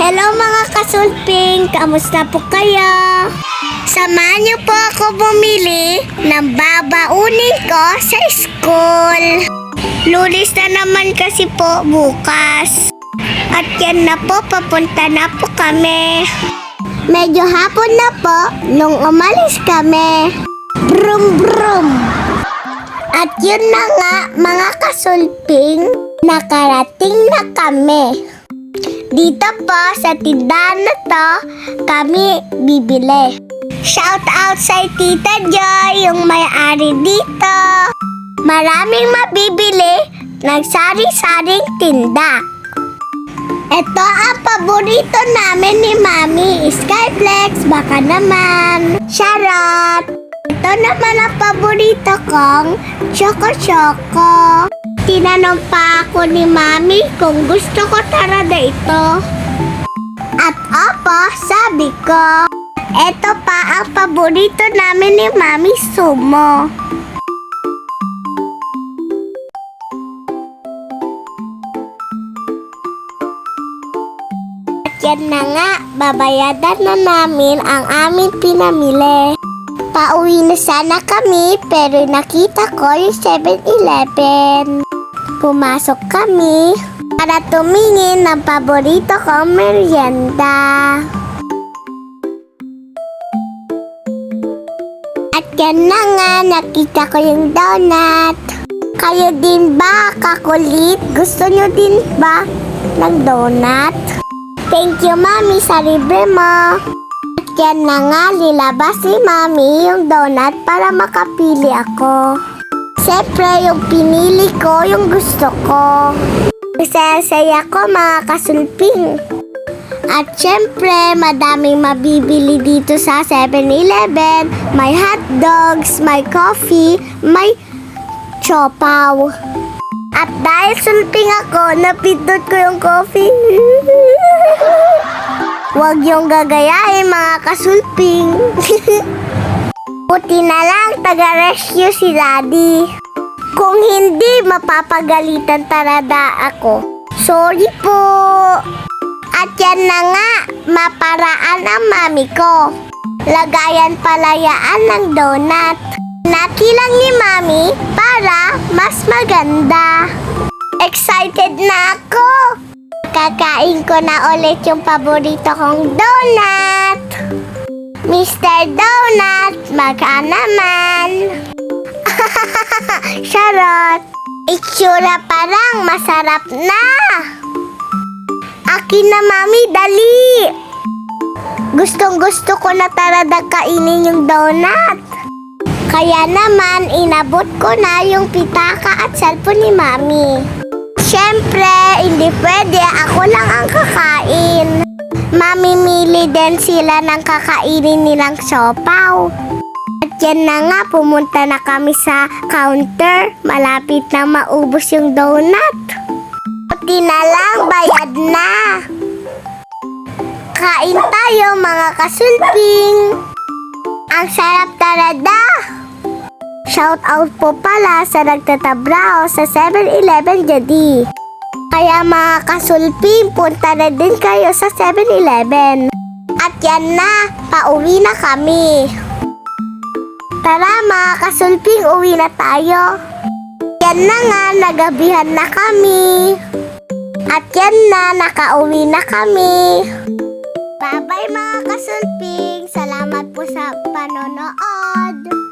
Hello mga kasulping, kamusta po kayo? Samahan niyo po ako bumili ng babaunin ko sa school. Lunes na naman kasi po bukas. At yan na po, papunta na po kami. Medyo hapon na po nung umalis kami. Brum brum. At yun na nga mga kasulping, nakarating na kami. Dito po sa tindahan na to, kami bibili. Shout out sa Tita Joy, yung may-ari dito. Maraming mabibili ng sari-saring tinda. Ito ang paborito namin ni Mami, Skyflex, baka naman. Charot! Ito naman ang paborito kong Choco-Choco. Tinanong pa ako ni Mami kung gusto ko talaga ito. At opo, sabi ko. Ito pa ang paborito namin ni Mami, Sumo. At yan na nga, babayadan na namin ang aming pinamili. Pauwi na sana kami pero nakita ko yung 7-Eleven. Pumasok kami para tumingin ng paborito kong merienda. At yan na nga, nakita ko yung donut. Kayo din ba, kakulit? Gusto nyo din ba ng donut? Thank you, Mami, sa libre mo. At yan na nga, nilabas ni Mami yung donut para makapili ako. Siyempre, yung pinili ko, yung gusto ko. Masaya-saya ko mga kasulping. At siyempre, madaming mabibili dito sa 7-Eleven. May hot dogs, may coffee, may siopaw. At dahil sulping ako, napindot ko yung coffee. Huwag yung gagayahin mga kasulping. Buti na lang taga-rescue si Daddy. Kung hindi, mapapagalitan talaga ako. Sorry po. At yan na nga, maparaan ang Mami ko. Lagayan palayaan ng donut. Nakilang ni Mami para mas maganda. Excited na ako. Kakain ko na ulit yung paborito kong donut. Mr. Donut, maka naman. Charot. Itsura parang masarap na. Akin na Mami, dali. Gustong-gusto ko na talaga kainin yung donut. Kaya naman, inabot ko na yung pitaka at cellphone ni Mami. Siyempre, hindi pwede. Ako lang ang kakain. Mamimili din sila ng kakainin nilang siopaw. At yan na nga, pumunta na kami sa counter. Malapit na maubos yung donut. Buti na lang, bayad na. Kain tayo mga kasulping. Ang sarap talaga. Shout out po pala sa nagtatabrao sa 7-Eleven jadi. Kaya mga kasulping, punta na din kayo sa 7-Eleven. At yan na, pauwi na kami. Tara mga kasulping, uwi na tayo. Yan na nga, nagabihan na kami. At yan na, nakauwi na kami. Bye-bye mga kasulping, salamat po sa panonood.